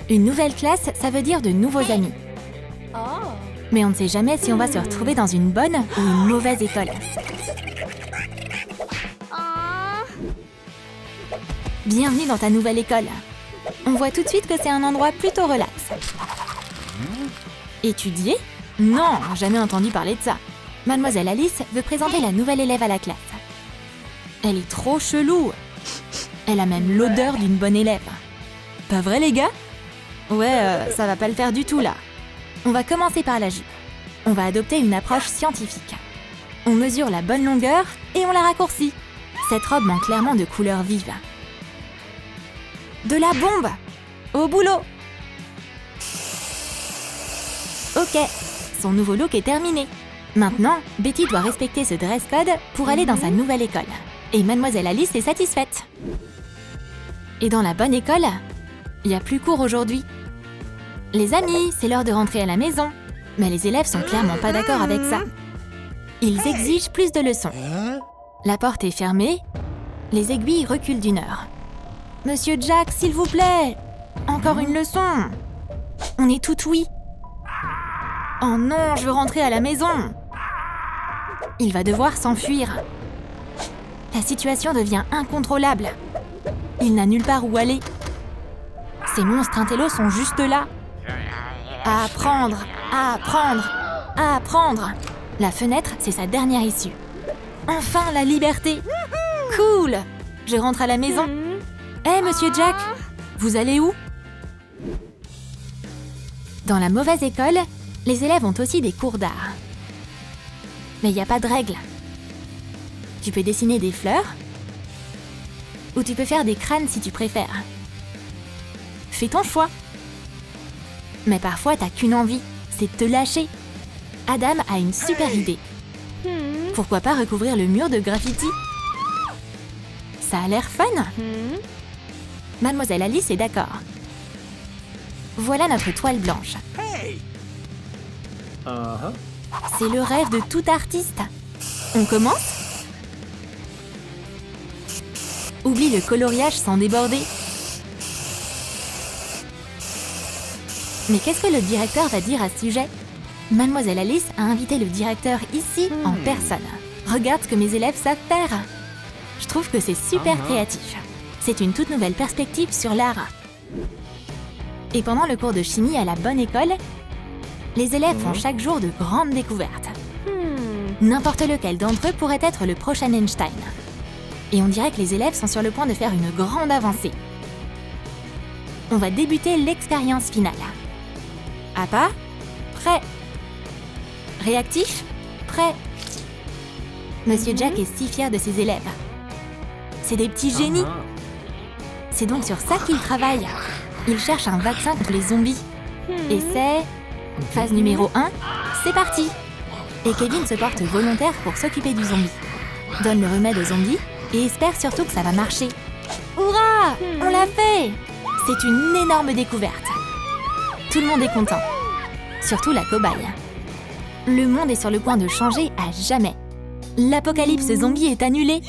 Une nouvelle classe, ça veut dire de nouveaux amis. Mais on ne sait jamais si on va se retrouver dans une bonne ou une mauvaise école. Bienvenue dans ta nouvelle école. On voit tout de suite que c'est un endroit plutôt relax. Étudier? Non, jamais entendu parler de ça. Mademoiselle Alice veut présenter la nouvelle élève à la classe. Elle est trop chelou. Elle a même l'odeur d'une bonne élève. Pas vrai, les gars? Ouais, ça va pas le faire du tout, là. On va commencer par la jupe. On va adopter une approche scientifique. On mesure la bonne longueur et on la raccourcit. Cette robe manque clairement de couleurs vives. De la bombe! Au boulot! Ok, son nouveau look est terminé. Maintenant, Betty doit respecter ce dress code pour aller dans sa nouvelle école. Et Mademoiselle Alice est satisfaite. Et dans la bonne école, il n'y a plus cours aujourd'hui. Les amis, c'est l'heure de rentrer à la maison. Mais les élèves sont clairement pas d'accord avec ça. Ils exigent plus de leçons. La porte est fermée. Les aiguilles reculent d'1 heure. Monsieur Jack, s'il vous plaît! Encore une leçon! On est tout oui. Oh non, je veux rentrer à la maison! Il va devoir s'enfuir. La situation devient incontrôlable. Il n'a nulle part où aller. Ces monstres intellos sont juste là. À apprendre, à apprendre, à apprendre. La fenêtre, c'est sa dernière issue. Enfin, la liberté! Cool! Je rentre à la maison. Hé, Monsieur Jack, vous allez où? Dans la mauvaise école, les élèves ont aussi des cours d'art. Mais il n'y a pas de règles. Tu peux dessiner des fleurs, ou tu peux faire des crânes si tu préfères. Fais ton choix. Mais parfois, t'as qu'une envie, c'est de te lâcher. Adam a une super idée. Pourquoi pas recouvrir le mur de graffiti? Ça a l'air fun. Mademoiselle Alice est d'accord. Voilà notre toile blanche. C'est le rêve de tout artiste. On commence? Oublie le coloriage sans déborder. Mais qu'est-ce que le directeur va dire à ce sujet? Mademoiselle Alice a invité le directeur ici en personne. Regarde ce que mes élèves savent faire. Je trouve que c'est super créatif. C'est une toute nouvelle perspective sur l'art. Et pendant le cours de chimie à la bonne école, les élèves font chaque jour de grandes découvertes. N'importe lequel d'entre eux pourrait être le prochain Einstein. Et on dirait que les élèves sont sur le point de faire une grande avancée. On va débuter l'expérience finale. À pas? Prêt. Réactif? Prêt. Monsieur Jack est si fier de ses élèves. C'est des petits génies. C'est donc sur ça qu'il travaille. Il cherche un vaccin contre les zombies. Et c'est... phase numéro 1, c'est parti. Et Kevin se porte volontaire pour s'occuper du zombie. Donne le remède au zombie et espère surtout que ça va marcher. Hurrah! On l'a fait! C'est une énorme découverte. Tout le monde est content. Surtout la cobaye. Le monde est sur le point de changer à jamais. L'apocalypse zombie est annulé.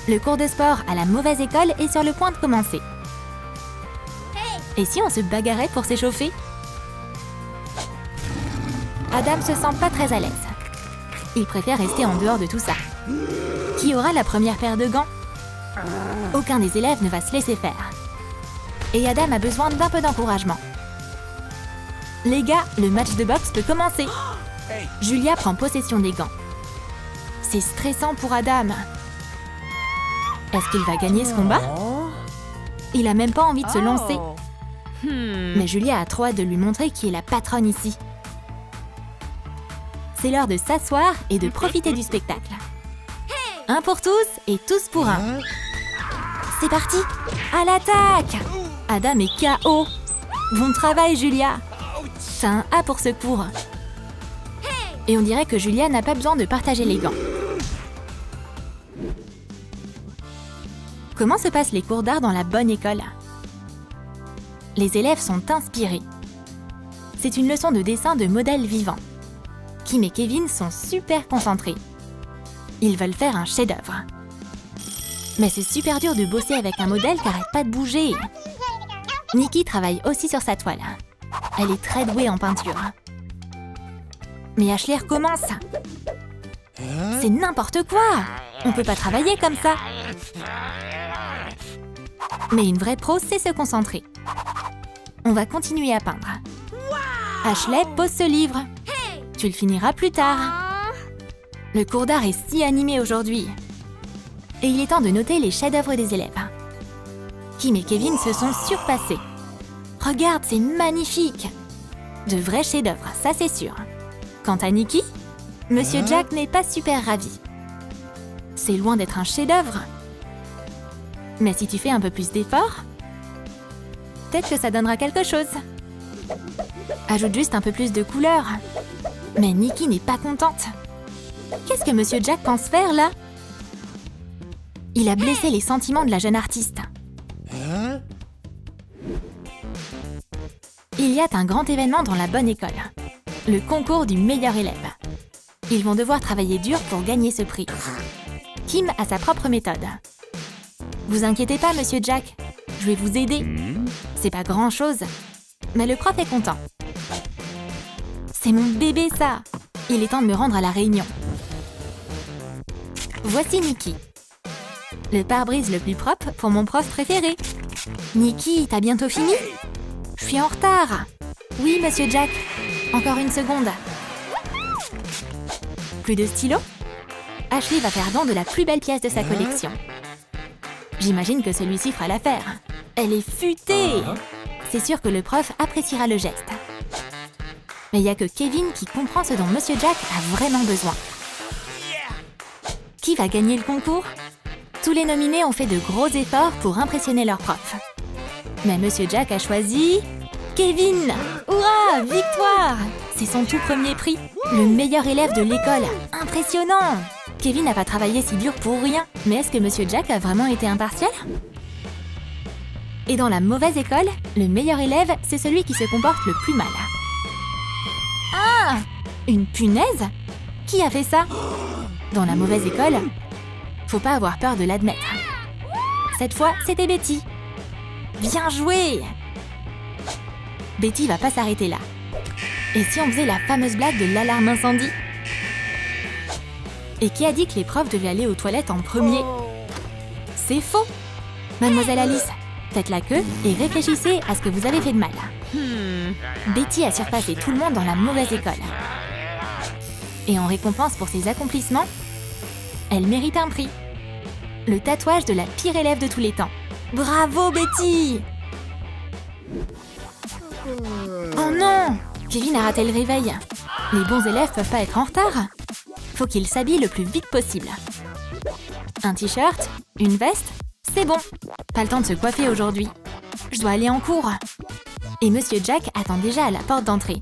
Le cours de sport à la mauvaise école est sur le point de commencer. Et si on se bagarrait pour s'échauffer? Adam se sent pas très à l'aise. Il préfère rester en dehors de tout ça. Qui aura la première paire de gants? Aucun des élèves ne va se laisser faire. Et Adam a besoin d'un peu d'encouragement. Les gars, le match de boxe peut commencer. Julia prend possession des gants. C'est stressant pour Adam. Est-ce qu'il va gagner ce combat? Il a même pas envie de se lancer. Mais Julia a trop hâte de lui montrer qui est la patronne ici. C'est l'heure de s'asseoir et de profiter du spectacle. Un pour tous et tous pour un. C'est parti! À l'attaque! Adam est KO. Bon travail, Julia. T'as un A pour ce cours. Et on dirait que Julia n'a pas besoin de partager les gants. Comment se passent les cours d'art dans la bonne école? Les élèves sont inspirés. C'est une leçon de dessin de modèles vivants. Kim et Kevin sont super concentrés. Ils veulent faire un chef-d'œuvre. Mais c'est super dur de bosser avec un modèle qui n'arrête pas de bouger. Nikki travaille aussi sur sa toile. Elle est très douée en peinture. Mais Ashley recommence. C'est n'importe quoi! On peut pas travailler comme ça. Mais une vraie pro sait se concentrer. On va continuer à peindre. Ashley, pose ce livre. Tu le finiras plus tard. Le cours d'art est si animé aujourd'hui. Et il est temps de noter les chefs-d'œuvre des élèves. Kim et Kevin se sont surpassés. Regarde, c'est magnifique! De vrais chefs-d'œuvre, ça c'est sûr. Quant à Nikki, Monsieur Jack n'est pas super ravi. C'est loin d'être un chef-d'œuvre. Mais si tu fais un peu plus d'efforts, peut-être que ça donnera quelque chose. Ajoute juste un peu plus de couleurs. Mais Nikki n'est pas contente. Qu'est-ce que Monsieur Jack pense faire là? Il a blessé les sentiments de la jeune artiste. Il y a un grand événement dans la bonne école. Le concours du meilleur élève. Ils vont devoir travailler dur pour gagner ce prix. Kim a sa propre méthode. Vous inquiétez pas, Monsieur Jack. Je vais vous aider. C'est pas grand-chose. Mais le prof est content. C'est mon bébé, ça. Il est temps de me rendre à la réunion. Voici Nikki. Le pare-brise le plus propre pour mon prof préféré. Nikki, t'as bientôt fini? Je suis en retard. Oui, Monsieur Jack. Encore une seconde. Plus de stylos? Ashley va faire don de la plus belle pièce de sa collection. J'imagine que celui-ci fera l'affaire. Elle est futée! C'est sûr que le prof appréciera le geste. Mais il n'y a que Kevin qui comprend ce dont Monsieur Jack a vraiment besoin. Qui va gagner le concours? Tous les nominés ont fait de gros efforts pour impressionner leur prof. Mais Monsieur Jack a choisi... Kevin! Hurrah! Victoire! C'est son tout premier prix. Le meilleur élève de l'école. Impressionnant! Kevin n'a pas travaillé si dur pour rien. Mais est-ce que Monsieur Jack a vraiment été impartial? Et dans la mauvaise école, le meilleur élève, c'est celui qui se comporte le plus mal. Ah! Une punaise? Qui a fait ça? Dans la mauvaise école, faut pas avoir peur de l'admettre. Cette fois, c'était Betty. Bien joué! Betty va pas s'arrêter là. Et si on faisait la fameuse blague de l'alarme incendie? Et qui a dit que les profs devaient aller aux toilettes en premier? C'est faux! Mademoiselle Alice, faites la queue et réfléchissez à ce que vous avez fait de mal. Betty a surpassé tout le monde dans la mauvaise école. Et en récompense pour ses accomplissements, elle mérite un prix. Le tatouage de la pire élève de tous les temps. Bravo, Betty! Oh non! Kevin a raté le réveil. Les bons élèves peuvent pas être en retard. Faut qu'il s'habille le plus vite possible. Un t-shirt, une veste, c'est bon. Pas le temps de se coiffer aujourd'hui. Je dois aller en cours. Et Monsieur Jack attend déjà à la porte d'entrée.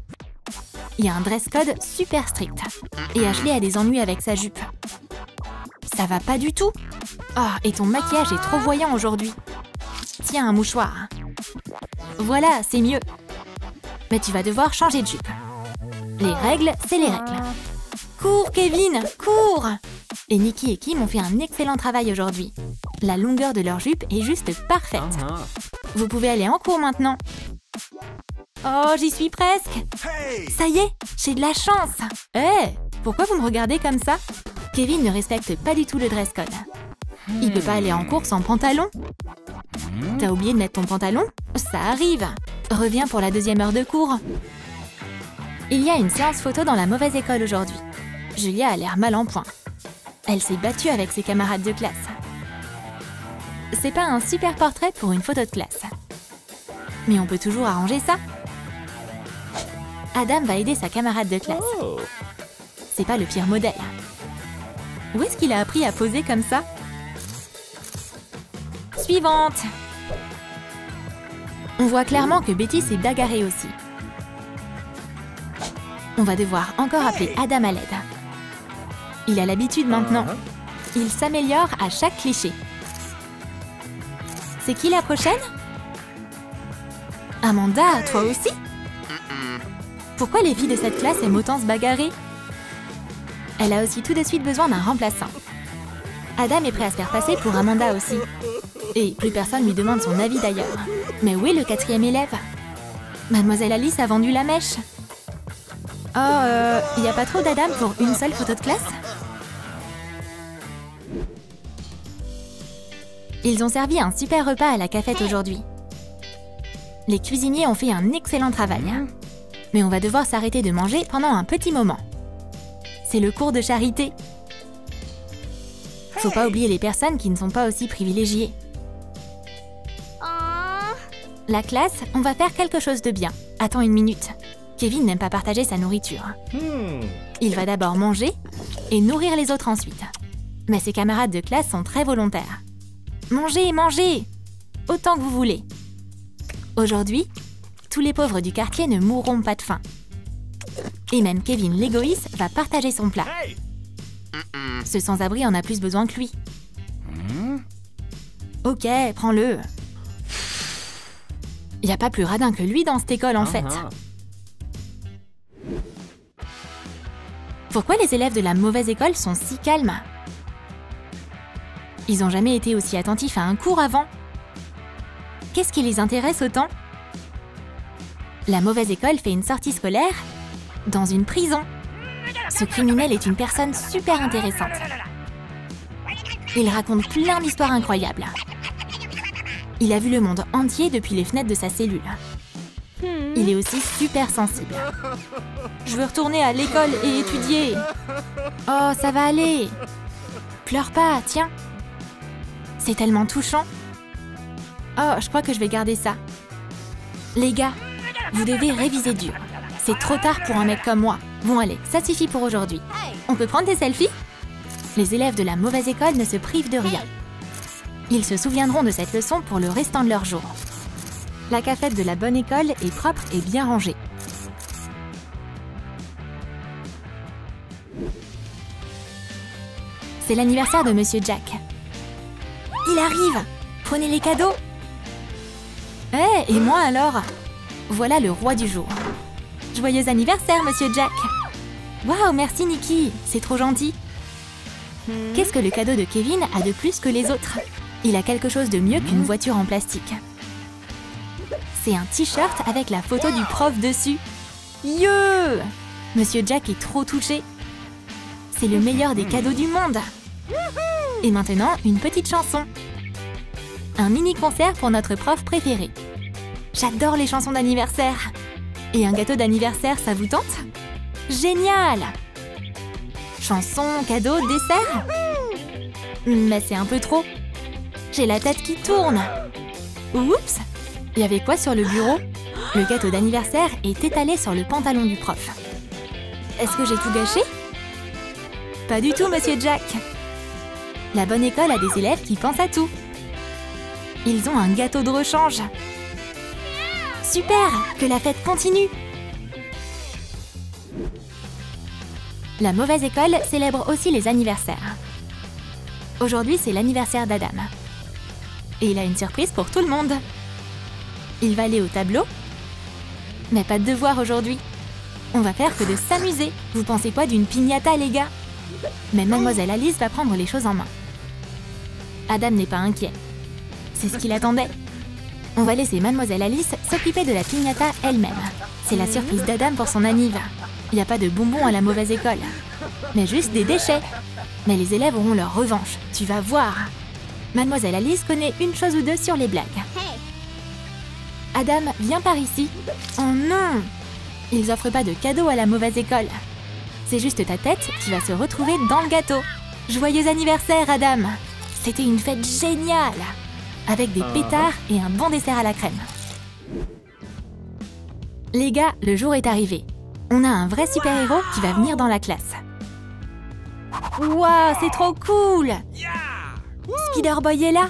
Il y a un dress code super strict. Et Ashley a des ennuis avec sa jupe. Ça va pas du tout. Oh, et ton maquillage est trop voyant aujourd'hui. Tiens, un mouchoir. Voilà, c'est mieux. Mais tu vas devoir changer de jupe. Les règles, c'est les règles. Cours, Kevin, cours! Et Nikki et Kim ont fait un excellent travail aujourd'hui. La longueur de leur jupe est juste parfaite. Vous pouvez aller en cours maintenant. Oh, j'y suis presque. Ça y est, j'ai de la chance. Hé, pourquoi vous me regardez comme ça? Kevin ne respecte pas du tout le dress code. Il peut pas aller en cours sans pantalon. T'as oublié de mettre ton pantalon? Ça arrive. Reviens pour la deuxième heure de cours. Il y a une séance photo dans la mauvaise école aujourd'hui. Julia a l'air mal en point. Elle s'est battue avec ses camarades de classe. C'est pas un super portrait pour une photo de classe. Mais on peut toujours arranger ça. Adam va aider sa camarade de classe. C'est pas le pire modèle. Où est-ce qu'il a appris à poser comme ça? Suivante! On voit clairement que Betty s'est bagarrée aussi. On va devoir encore appeler Adam à l'aide. Il a l'habitude maintenant. Il s'améliore à chaque cliché. C'est qui la prochaine? Amanda, toi aussi? Pourquoi les filles de cette classe aiment autant se bagarrer? Elle a aussi tout de suite besoin d'un remplaçant. Adam est prêt à se faire passer pour Amanda aussi. Et plus personne lui demande son avis d'ailleurs. Mais où est le 4e élève? Mademoiselle Alice a vendu la mèche. Oh, y a pas trop d'Adam pour une seule photo de classe? Ils ont servi un super repas à la cafette aujourd'hui. Les cuisiniers ont fait un excellent travail. Mais on va devoir s'arrêter de manger pendant un petit moment. C'est le cours de charité. Faut pas oublier les personnes qui ne sont pas aussi privilégiées. La classe, on va faire quelque chose de bien. Attends une minute. Kevin n'aime pas partager sa nourriture. Il va d'abord manger et nourrir les autres ensuite. Mais ses camarades de classe sont très volontaires. Mangez, mangez! Autant que vous voulez. Aujourd'hui, tous les pauvres du quartier ne mourront pas de faim. Et même Kevin l'égoïste va partager son plat. Ce sans-abri en a plus besoin que lui. Ok, prends-le. Y a pas plus radin que lui dans cette école en fait. Pourquoi les élèves de la mauvaise école sont si calmes? Ils ont jamais été aussi attentifs à un cours avant. Qu'est-ce qui les intéresse autant? La mauvaise école fait une sortie scolaire dans une prison. Ce criminel est une personne super intéressante. Il raconte plein d'histoires incroyables. Il a vu le monde entier depuis les fenêtres de sa cellule. Il est aussi super sensible. Je veux retourner à l'école et étudier. Oh, ça va aller. Pleure pas, tiens. C'est tellement touchant. Oh, je crois que je vais garder ça. Les gars, vous devez réviser dur. C'est trop tard pour un mec comme moi. Bon allez, ça suffit pour aujourd'hui. On peut prendre des selfies? Les élèves de la mauvaise école ne se privent de rien. Ils se souviendront de cette leçon pour le restant de leur jour. La cafette de la bonne école est propre et bien rangée. C'est l'anniversaire de Monsieur Jack. Il arrive! Prenez les cadeaux! Et moi alors? Voilà le roi du jour. Joyeux anniversaire, Monsieur Jack! Waouh, merci Nikki, c'est trop gentil. Qu'est-ce que le cadeau de Kevin a de plus que les autres? Il a quelque chose de mieux qu'une voiture en plastique. C'est un t-shirt avec la photo du prof dessus. Yo! Monsieur Jack est trop touché. C'est le meilleur des cadeaux du monde. Et maintenant, une petite chanson. Un mini-concert pour notre prof préféré. J'adore les chansons d'anniversaire. Et un gâteau d'anniversaire, ça vous tente? Génial! Chanson, cadeau, dessert? Mais c'est un peu trop. J'ai la tête qui tourne. Oups! Il y avait quoi sur le bureau? Le gâteau d'anniversaire est étalé sur le pantalon du prof. Est-ce que j'ai tout gâché? Pas du tout, Monsieur Jack. La bonne école a des élèves qui pensent à tout. Ils ont un gâteau de rechange. Super! Que la fête continue! La mauvaise école célèbre aussi les anniversaires. Aujourd'hui, c'est l'anniversaire d'Adam. Et il a une surprise pour tout le monde. Il va aller au tableau. Mais pas de devoir aujourd'hui. On va faire que de s'amuser. Vous pensez quoi d'une piñata, les gars? Mais Mademoiselle Alice va prendre les choses en main. Adam n'est pas inquiet. C'est ce qu'il attendait. On va laisser Mademoiselle Alice s'occuper de la piñata elle-même. C'est la surprise d'Adam pour son anniv. Il n'y a pas de bonbons à la mauvaise école. Mais juste des déchets. Mais les élèves auront leur revanche. Tu vas voir. Mademoiselle Alice connaît une chose ou deux sur les blagues. Adam, viens par ici. Oh non! Ils offrent pas de cadeaux à la mauvaise école. C'est juste ta tête qui va se retrouver dans le gâteau. Joyeux anniversaire, Adam! C'était une fête géniale! Avec des pétards et un bon dessert à la crème. Les gars, le jour est arrivé. On a un vrai super-héros qui va venir dans la classe. Waouh, c'est trop cool! Spider-Boy est là!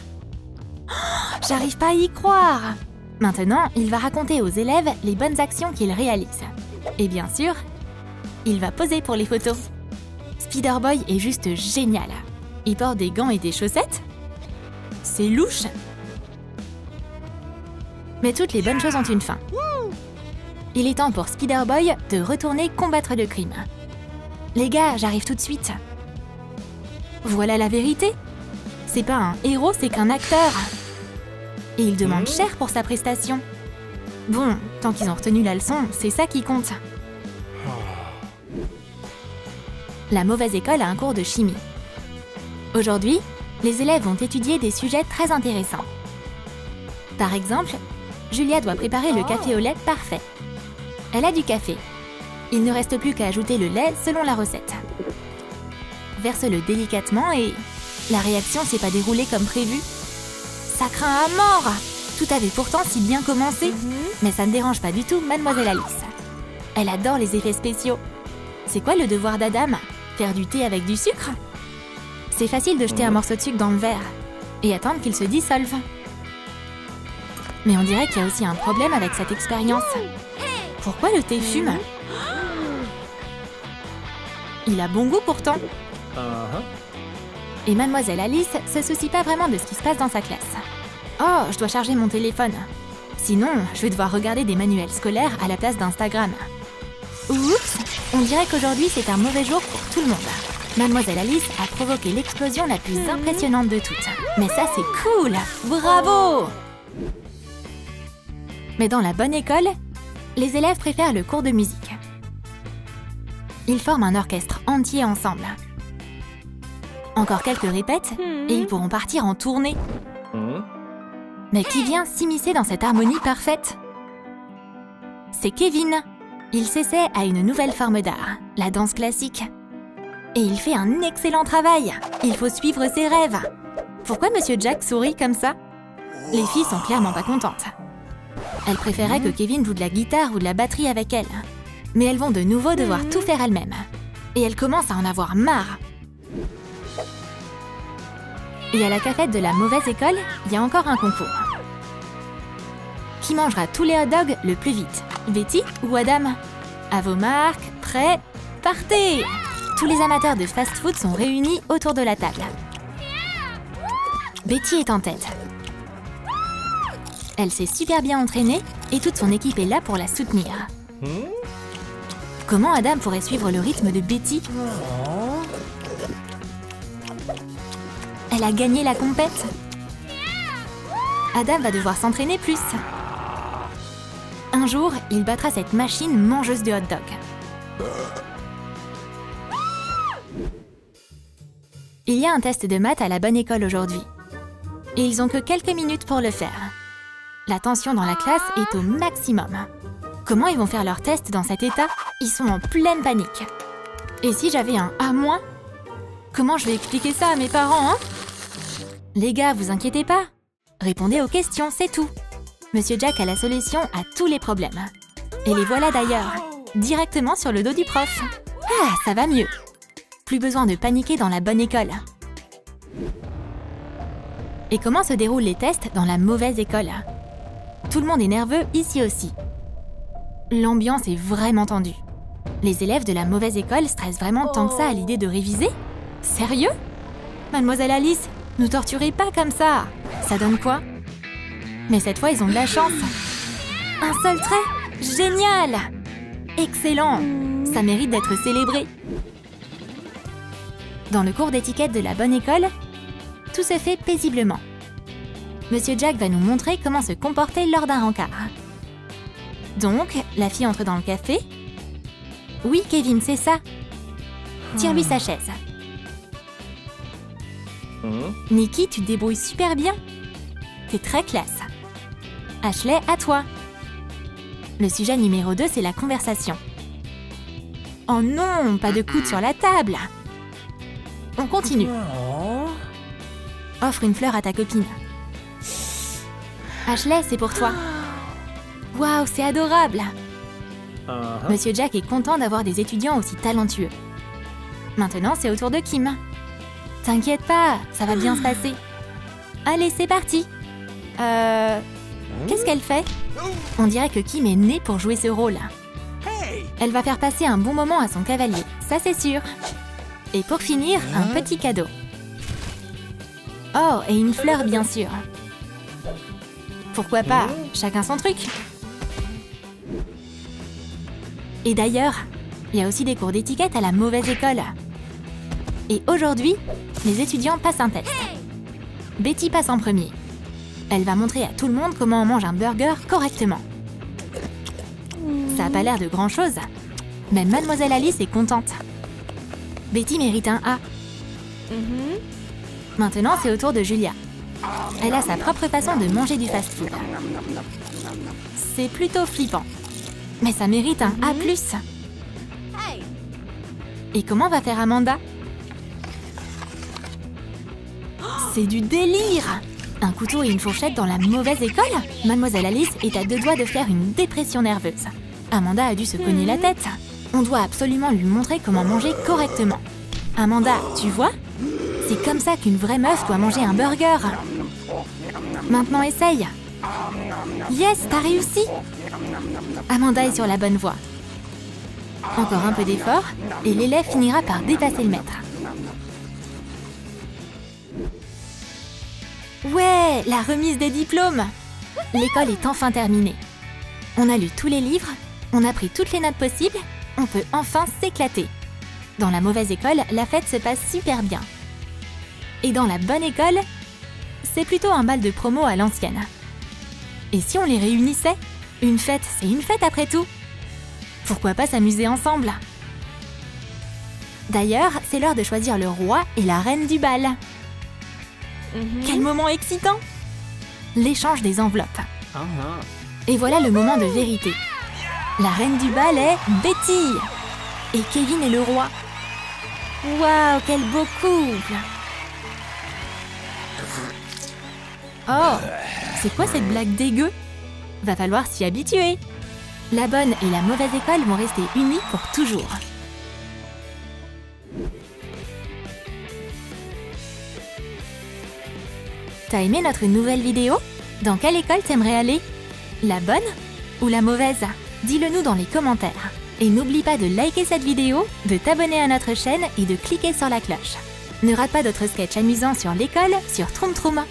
Oh, j'arrive pas à y croire! Maintenant, il va raconter aux élèves les bonnes actions qu'il réalise. Et bien sûr, il va poser pour les photos. Spider-Boy est juste génial. Il porte des gants et des chaussettes. C'est louche. Mais toutes les bonnes choses ont une fin. Il est temps pour Spider-Boy de retourner combattre le crime. Les gars, j'arrive tout de suite. Voilà la vérité. C'est pas un héros, c'est qu'un acteur. Et il demande cher pour sa prestation. Bon, tant qu'ils ont retenu la leçon, c'est ça qui compte. La mauvaise école a un cours de chimie. Aujourd'hui, les élèves vont étudier des sujets très intéressants. Par exemple, Julia doit préparer le café au lait parfait. Elle a du café. Il ne reste plus qu'à ajouter le lait selon la recette. Verse-le délicatement et... la réaction s'est pas déroulée comme prévu. Ça craint à mort! Tout avait pourtant si bien commencé. Mais ça ne dérange pas du tout Mademoiselle Alice. Elle adore les effets spéciaux. C'est quoi le devoir d'Adam? Faire du thé avec du sucre? C'est facile de jeter un morceau de sucre dans le verre et attendre qu'il se dissolve. Mais on dirait qu'il y a aussi un problème avec cette expérience. Pourquoi le thé fume? Il a bon goût pourtant. Et Mademoiselle Alice se soucie pas vraiment de ce qui se passe dans sa classe. Oh, je dois charger mon téléphone. Sinon, je vais devoir regarder des manuels scolaires à la place d'Instagram. Oups, on dirait qu'aujourd'hui c'est un mauvais jour pour tout le monde. Mademoiselle Alice a provoqué l'explosion la plus impressionnante de toutes. Mais ça c'est cool! Bravo! Mais dans la bonne école, les élèves préfèrent le cours de musique. Ils forment un orchestre entier ensemble. Encore quelques répètes et ils pourront partir en tournée. Mais qui vient s'immiscer dans cette harmonie parfaite? C'est Kevin. Il s'essaie à une nouvelle forme d'art, la danse classique. Et il fait un excellent travail. Il faut suivre ses rêves. Pourquoi Monsieur Jack sourit comme ça? Les filles sont clairement pas contentes. Elles préféraient que Kevin joue de la guitare ou de la batterie avec elles. Mais elles vont de nouveau devoir tout faire elles-mêmes. Et elles commencent à en avoir marre. Et à la cafette de la mauvaise école, il y a encore un concours. Qui mangera tous les hot dogs le plus vite? Betty ou Adam? À vos marques, prêts, partez! Tous les amateurs de fast-food sont réunis autour de la table. Betty est en tête. Elle s'est super bien entraînée et toute son équipe est là pour la soutenir. Comment Adam pourrait suivre le rythme de Betty? Elle a gagné la compète. Adam va devoir s'entraîner plus. Un jour, il battra cette machine mangeuse de hot dog. Il y a un test de maths à la bonne école aujourd'hui. Et ils ont que quelques minutes pour le faire. La tension dans la classe est au maximum. Comment ils vont faire leur test dans cet état? Ils sont en pleine panique. Et si j'avais un A-? Comment je vais expliquer ça à mes parents, hein? Les gars, vous inquiétez pas. Répondez aux questions, c'est tout. Monsieur Jack a la solution à tous les problèmes. Et les voilà d'ailleurs, directement sur le dos du prof. Ah, ça va mieux. Plus besoin de paniquer dans la bonne école. Et comment se déroulent les tests dans la mauvaise école? Tout le monde est nerveux ici aussi. L'ambiance est vraiment tendue. Les élèves de la mauvaise école stressent vraiment tant que ça à l'idée de réviser? Sérieux? Mademoiselle Alice, nous torturez pas comme ça. Ça donne quoi? Mais cette fois, ils ont de la chance. Un seul trait? Génial! Excellent! Ça mérite d'être célébré. Dans le cours d'étiquette de la bonne école, tout se fait paisiblement. Monsieur Jack va nous montrer comment se comporter lors d'un rencard. Donc, la fille entre dans le café. Oui, Kevin, c'est ça. Tire-lui sa chaise. Nikki, tu te débrouilles super bien. T'es très classe. Ashley, à toi. Le sujet numéro 2, c'est la conversation. Oh non, pas de coude sur la table. On continue. Offre une fleur à ta copine. Ashley, c'est pour toi. Waouh, c'est adorable. Monsieur Jack est content d'avoir des étudiants aussi talentueux. Maintenant, c'est au tour de Kim. T'inquiète pas, ça va bien se passer. Allez, c'est parti. Qu'est-ce qu'elle fait? On dirait que Kim est née pour jouer ce rôle. Elle va faire passer un bon moment à son cavalier, ça c'est sûr. Et pour finir, un petit cadeau. Oh, et une fleur bien sûr. Pourquoi pas? Chacun son truc. Et d'ailleurs, il y a aussi des cours d'étiquette à la mauvaise école. Et aujourd'hui, les étudiants passent un test. Betty passe en premier. Elle va montrer à tout le monde comment on mange un burger correctement. Ça n'a pas l'air de grand-chose. Même Mademoiselle Alice est contente. Betty mérite un A. Maintenant, c'est au tour de Julia. Elle a sa propre façon de manger du fast-food. C'est plutôt flippant. Mais ça mérite un A+. Et comment va faire Amanda? C'est du délire! Un couteau et une fourchette dans la mauvaise école? Mademoiselle Alice est à 2 doigts de faire une dépression nerveuse. Amanda a dû se cogner la tête. On doit absolument lui montrer comment manger correctement. Amanda, tu vois? C'est comme ça qu'une vraie meuf doit manger un burger. Maintenant, essaye. Yes, t'as réussi! Amanda est sur la bonne voie. Encore un peu d'effort, et l'élève finira par dépasser le maître. Ouais, la remise des diplômes! L'école est enfin terminée. On a lu tous les livres, on a pris toutes les notes possibles, on peut enfin s'éclater. Dans la mauvaise école, la fête se passe super bien. Et dans la bonne école, c'est plutôt un bal de promo à l'ancienne. Et si on les réunissait? Une fête, c'est une fête après tout. Pourquoi pas s'amuser ensemble? D'ailleurs, c'est l'heure de choisir le roi et la reine du bal. Quel moment excitant! L'échange des enveloppes. Et voilà le moment de vérité. La reine du bal est Betty! Et Kevin est le roi. Waouh, quel beau couple! Oh, c'est quoi cette blague dégueu? Va falloir s'y habituer. La bonne et la mauvaise école vont rester unies pour toujours. T'as aimé notre nouvelle vidéo? Dans quelle école t'aimerais aller? La bonne ou la mauvaise? Dis-le nous dans les commentaires. Et n'oublie pas de liker cette vidéo, de t'abonner à notre chaîne et de cliquer sur la cloche. Ne rate pas d'autres sketchs amusants sur l'école sur Troom Troom.